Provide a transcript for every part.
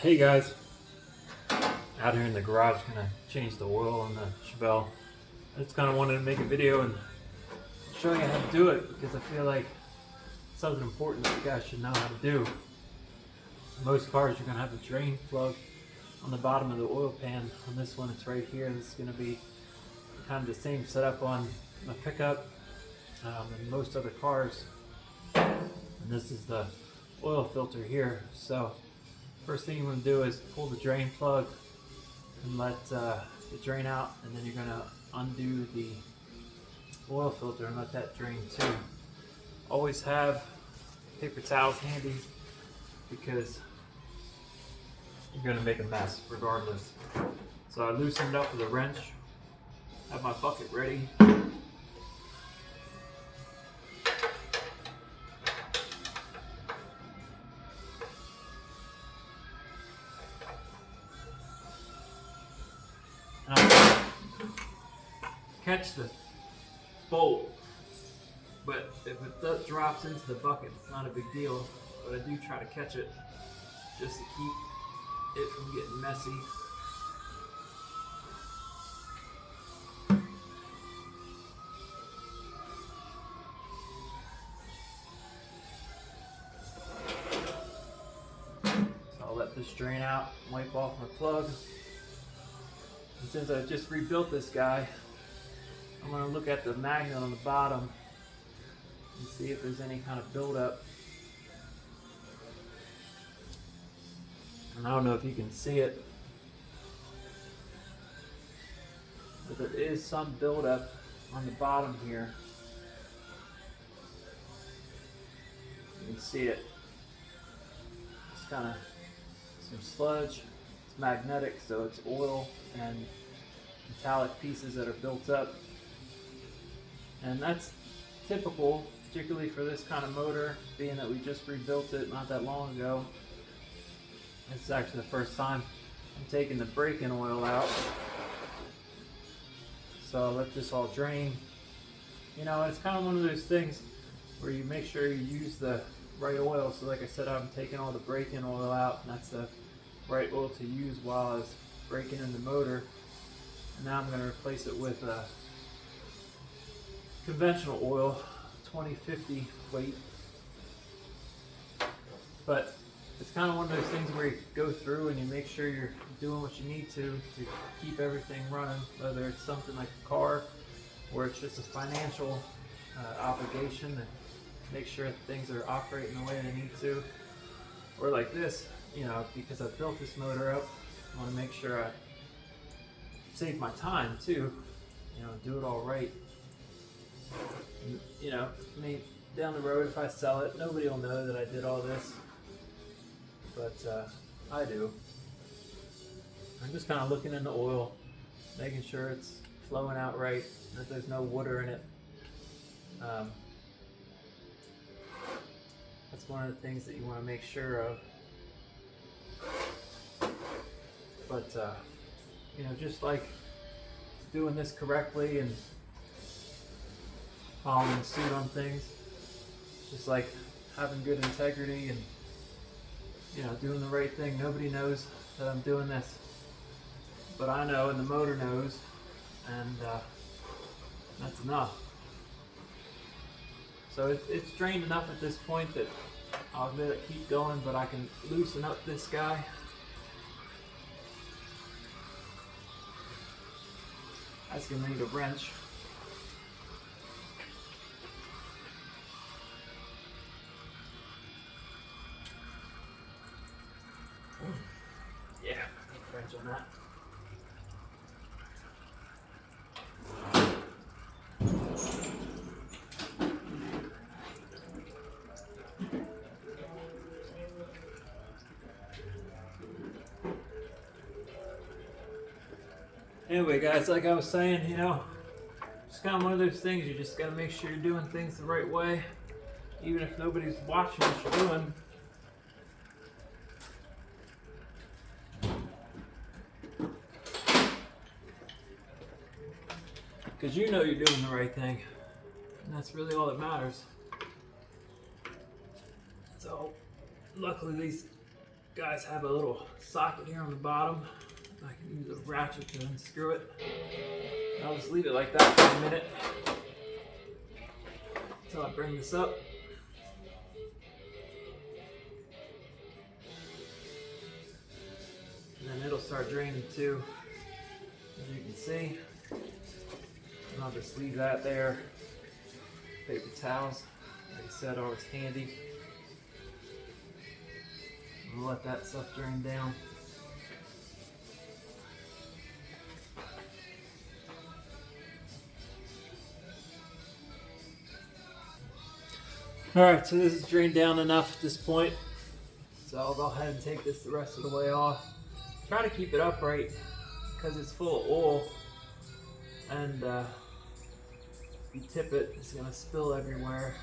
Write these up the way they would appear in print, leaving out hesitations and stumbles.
Hey guys, out here in the garage, gonna change the oil on the Chevelle. I just kind of wanted to make a video and show you how to do it because I feel like it's something important that you guys should know how to do. Most cars, you're gonna have a drain plug on the bottom of the oil pan. On this one, it's right here. This is gonna be kind of the same setup on the pickup and most other cars. And this is the oil filter here. So first thing you want to do is pull the drain plug and let it drain out, and then you're going to undo the oil filter and let that drain too. Always have paper towels handy because you're going to make a mess regardless. So I loosened up with a wrench, have my bucket ready. And I catch the bolt, but if it drops into the bucket, it's not a big deal. But I do try to catch it just to keep it from getting messy. So I'll let this drain out, wipe off my plug. And since I just rebuilt this guy, I'm going to look at the magnet on the bottom and see if there's any kind of buildup. And I don't know if you can see it, but there is some buildup on the bottom here. You can see it. It's kind of some sludge. It's magnetic, so it's oil and metallic pieces that are built up. And that's typical, particularly for this kind of motor, being that we just rebuilt it not that long ago. This is actually the first time I'm taking the brake-in oil out. So I'll let this all drain. You know, it's kind of one of those things where you make sure you use the right oil. So like I said, I'm taking all the brake-in oil out, and that's the right oil to use while I was breaking in the motor. And now I'm going to replace it with conventional oil, 2050 weight. But it's kind of one of those things where you go through and you make sure you're doing what you need to keep everything running, whether it's something like a car or it's just a financial obligation to make sure that things are operating the way they need to. Or like this, you know, because I built this motor up, I want to make sure I save my time too, you know, do it all right. You know, I mean, down the road, if I sell it, nobody will know that I did all this, but I do. I'm just kind of looking in the oil, making sure it's flowing out right, that there's no water in it. That's one of the things that you want to make sure of. But you know, just like doing this correctly and following suit on things, just like having good integrity and, you know, doing the right thing. Nobody knows that I'm doing this, but I know, and the motor knows, and that's enough. So it's drained enough at this point that I'll let it keep going, but I can loosen up this guy. That's going to need a wrench. Yeah, need a wrench on that. Anyway, guys, like I was saying, you know, it's kind of one of those things. You just got to make sure you're doing things the right way, even if nobody's watching what you're doing. Because you know you're doing the right thing, and that's really all that matters. So luckily these guys have a little socket here on the bottom. I can use a ratchet to unscrew it. I'll just leave it like that for a minute until I bring this up. And then it'll start draining too, as you can see. And I'll just leave that there. Paper towels, like I said, always handy. And we'll let that stuff drain down. Alright, so this is drained down enough at this point. So I'll go ahead and take this the rest of the way off. Try to keep it upright because it's full of oil, and if you tip it, it's going to spill everywhere.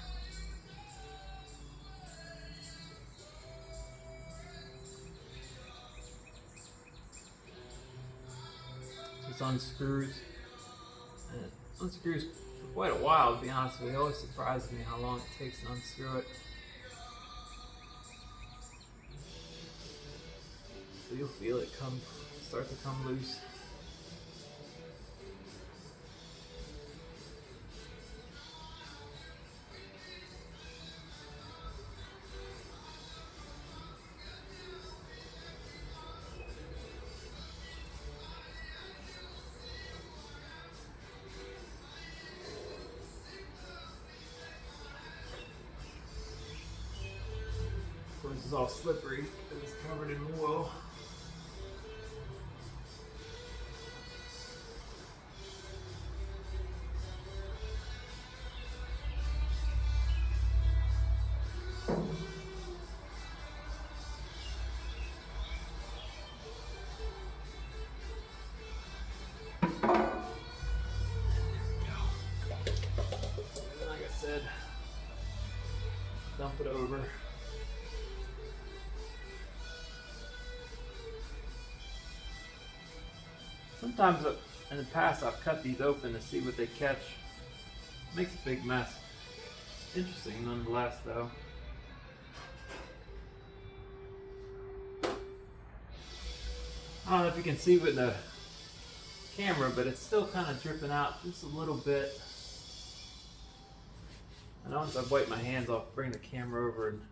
Just unscrews, and it unscrews for quite a while, to be honest with you. It always surprises me how long it takes to unscrew it. So you'll feel it start to come loose. Of course, it's all slippery because it's covered in oil. Dump it over. Sometimes in the past I've cut these open to see what they catch. Makes a big mess. Interesting nonetheless though. I don't know if you can see with the camera, but it's still kind of dripping out just a little bit. And once I've wiped my hands, I'll bring the camera over and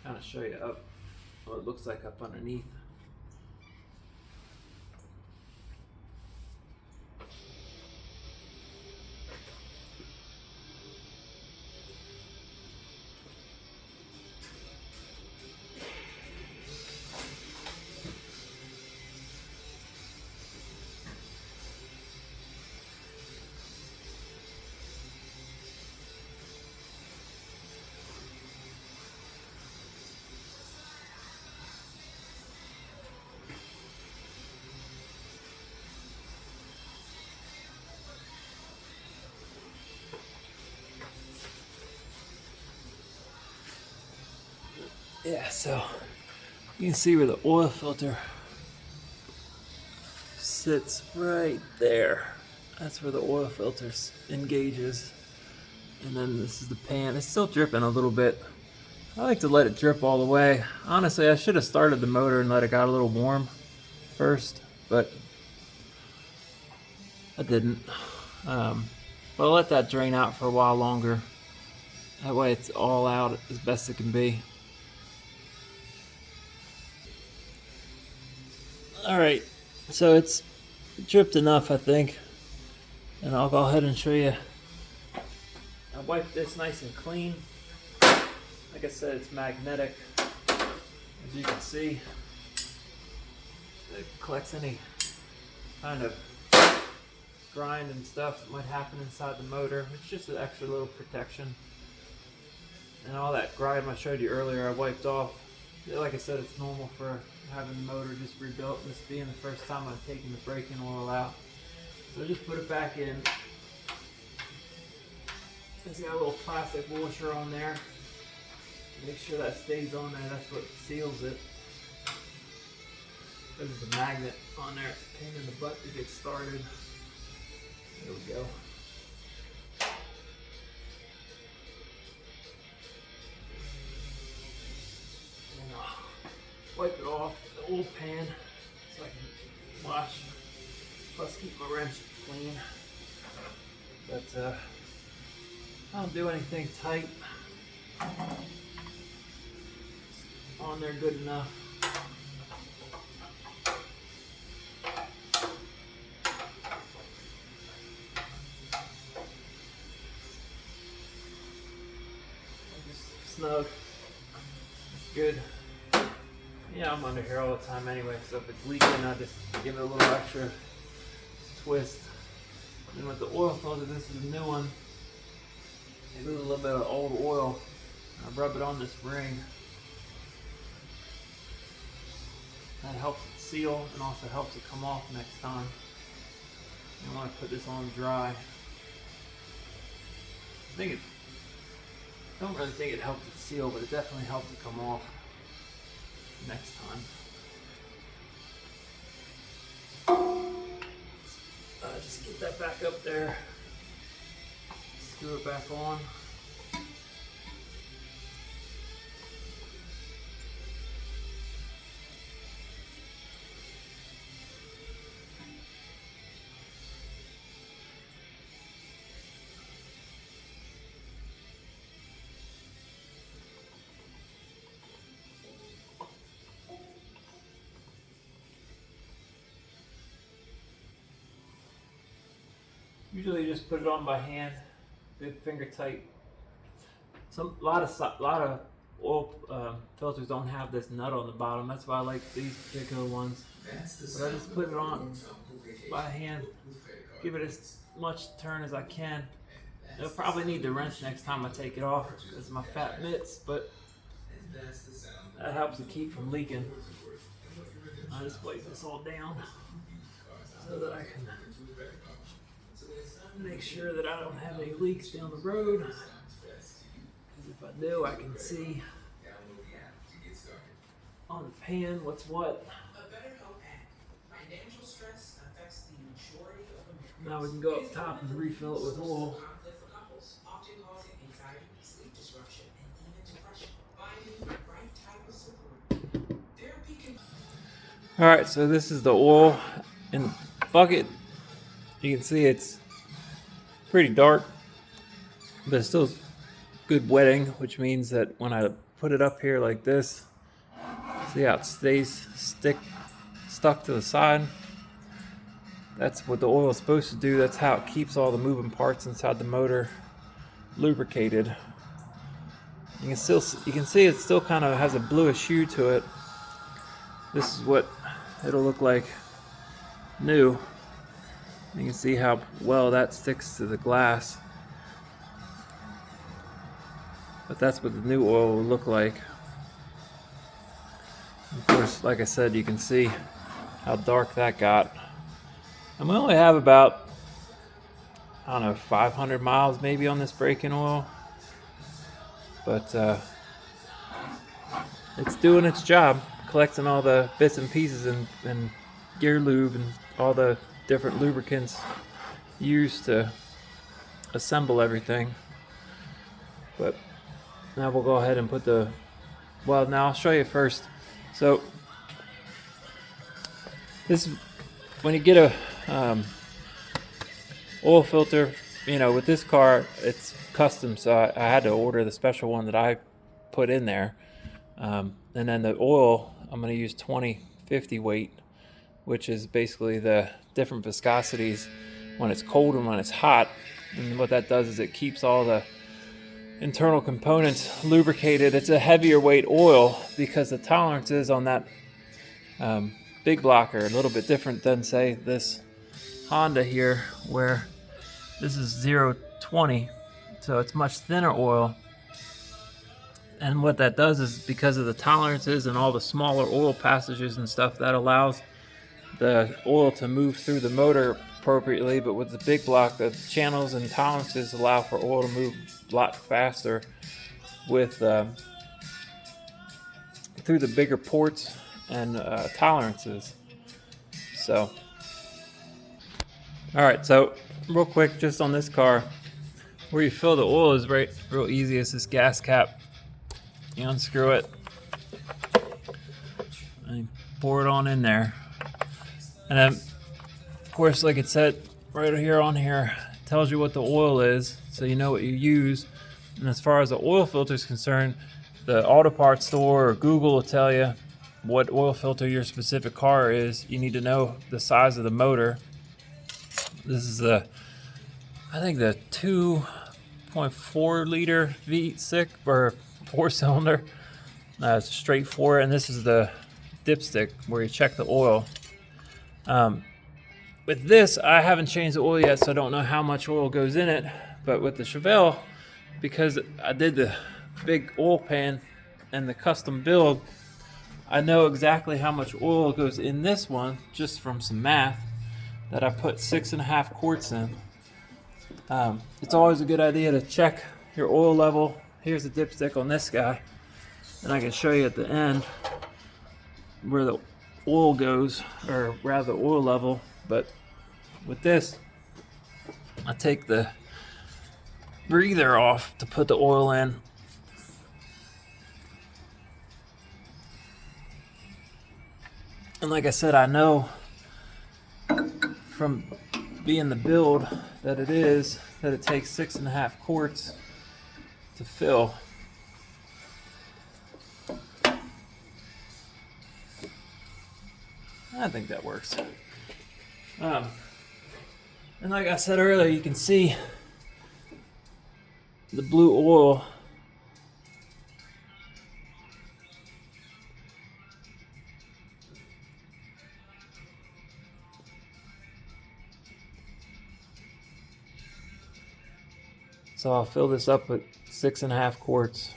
kind of show you up what it looks like up underneath. Yeah, so you can see where the oil filter sits right there. That's where the oil filter engages. And then this is the pan. It's still dripping a little bit. I like to let it drip all the way. Honestly, I should have started the motor and let it get a little warm first, but I didn't. But I'll let that drain out for a while longer. That way it's all out as best it can be. Alright, so it's dripped enough, I think. And I'll go ahead and show you. I wiped this nice and clean. Like I said, it's magnetic. As you can see, it collects any kind of grind and stuff that might happen inside the motor. It's just an extra little protection. And all that grime I showed you earlier, I wiped off. Like I said, it's normal for having the motor just rebuilt, this being the first time I've taken the braking oil out. So just put it back in. It's got a little plastic washer on there. Make sure that stays on there, that's what seals it. There's a magnet on there, it's a pain in the butt to get started. There we go. wipe it off the old pan so I can wash, plus keep my wrench clean. But I don't do anything tight. It's on there good enough. Just snug. It's good. Yeah, I'm under here all the time anyway, so if it's leaking, I just give it a little extra twist. And with the oil filter, this is a new one. I lose a little bit of old oil. I rub it on this ring. That helps it seal and also helps it come off next time. You want to put this on dry. Don't really think it helps it seal, but it definitely helps it come off next time. Just get that back up there. Screw it back on. Usually just put it on by hand, good finger tight. A lot of oil filters don't have this nut on the bottom. That's why I like these particular ones. But I just put it on by hand, give it as much turn as I can. I'll probably need the wrench next time I take it off because my fat mitts, but that helps it keep from leaking. I just wipe this all down so that I can make sure that I don't have any leaks down the road. Because if I do, I can see on the pan what's what. Now we can go up top and refill it with oil. Alright, so this is the oil in the bucket. You can see it's pretty dark, but it's still good wetting, which means that when I put it up here like this, see how it stays stuck to the side? That's what the oil is supposed to do. That's how it keeps all the moving parts inside the motor lubricated. You can see it still kind of has a bluish hue to it. This is what it'll look like new. You can see how well that sticks to the glass. But that's what the new oil will look like. Of course, like I said, you can see how dark that got. And we only have about, I don't know, 500 miles maybe on this break-in oil. But it's doing its job, collecting all the bits and pieces and gear lube and all the different lubricants used to assemble everything. But now we'll go ahead and put now I'll show you first. So this, when you get a oil filter, with this car it's custom, so I had to order the special one that I put in there. And then the oil, I'm going to use 20/50 weight, which is basically the different viscosities when it's cold and when it's hot. And what that does is it keeps all the internal components lubricated. It's a heavier weight oil because the tolerances on that big block are a little bit different than, say, this Honda here, where this is 0.20, so it's much thinner oil. And what that does is, because of the tolerances and all the smaller oil passages and stuff, that allows the oil to move through the motor appropriately. But with the big block, the channels and tolerances allow for oil to move a lot faster with through the bigger ports and tolerances. So, all right, so real quick, just on this car, where you fill the oil is real easy. It's this gas cap. You unscrew it, and pour it on in there. And then, of course, like it said right here on here, it tells you what the oil is, so you know what you use. And as far as the oil filter is concerned, the auto parts store or Google will tell you what oil filter your specific car is. You need to know the size of the motor. This is I think the 2.4 liter V6 or 4-cylinder. It's straight four, and this is the dipstick where you check the oil. With this, I haven't changed the oil yet, so I don't know how much oil goes in it. But with the Chevelle, because I did the big oil pan and the custom build, I know exactly how much oil goes in this one just from some math that I put 6.5 quarts in. It's always a good idea to check your oil level. Here's the dipstick on this guy, and I can show you at the end where the oil goes, or rather the oil level. But with this, I take the breather off to put the oil in. And like I said, I know from being the build that it takes 6.5 quarts to fill. I think that works. And like I said earlier, you can see the blue oil so I'll fill this up with 6.5 quarts.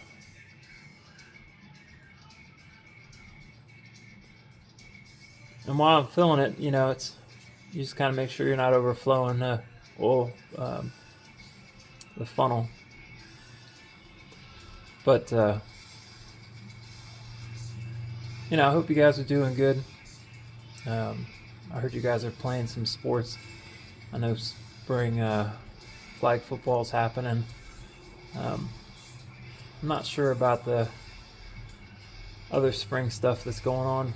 And while I'm filling it, you know, you just kind of make sure you're not overflowing the oil, the funnel. But you know, I hope you guys are doing good. I heard you guys are playing some sports. I know spring flag football is happening. I'm not sure about the other spring stuff that's going on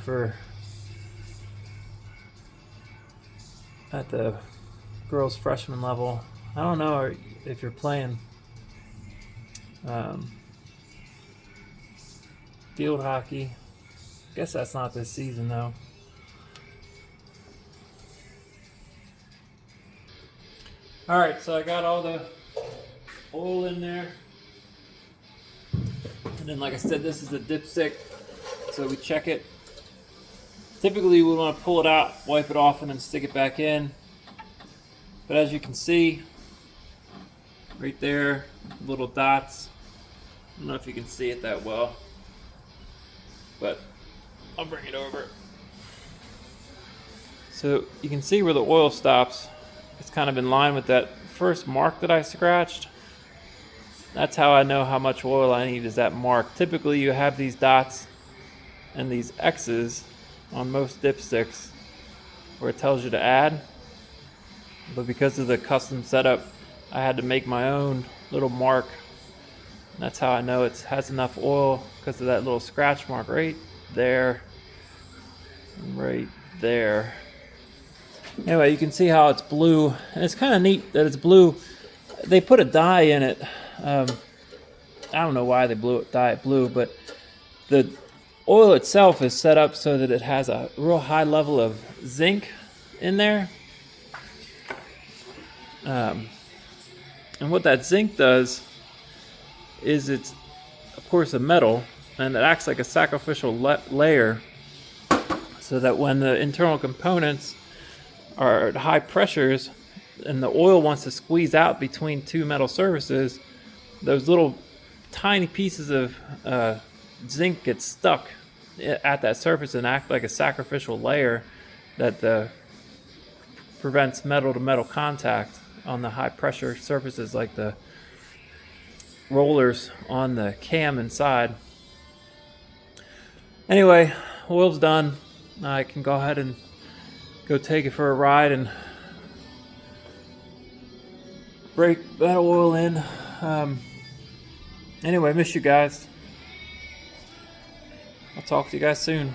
at the girls freshman level. I don't know if you're playing field hockey. Guess that's not this season though. Alright, so I got all the oil in there. And then like I said, this is the dipstick. So we check it. Typically we want to pull it out, wipe it off, and then stick it back in. But as you can see, right there, little dots. I don't know if you can see it that well, but I'll bring it over. So you can see where the oil stops. It's kind of in line with that first mark that I scratched. That's how I know how much oil I need, is that mark. Typically you have these dots and these X's on most dipsticks where it tells you to add. But because of the custom setup, I had to make my own little mark. And that's how I know it has enough oil, because of that little scratch mark right there and right there. Anyway, you can see how it's blue, and it's kind of neat that it's blue. They put a dye in it. I don't know why they dye it blue, but the oil itself is set up so that it has a real high level of zinc in there. And what that zinc does is it's, of course, a metal, and it acts like a sacrificial layer, so that when the internal components are at high pressures and the oil wants to squeeze out between two metal surfaces, those little tiny pieces of zinc get stuck at that surface and act like a sacrificial layer that prevents metal to metal contact on the high pressure surfaces, like the rollers on the cam inside. Anyway, oil's done. I can go ahead and go take it for a ride and break that oil in. Anyway, miss you guys. I'll talk to you guys soon.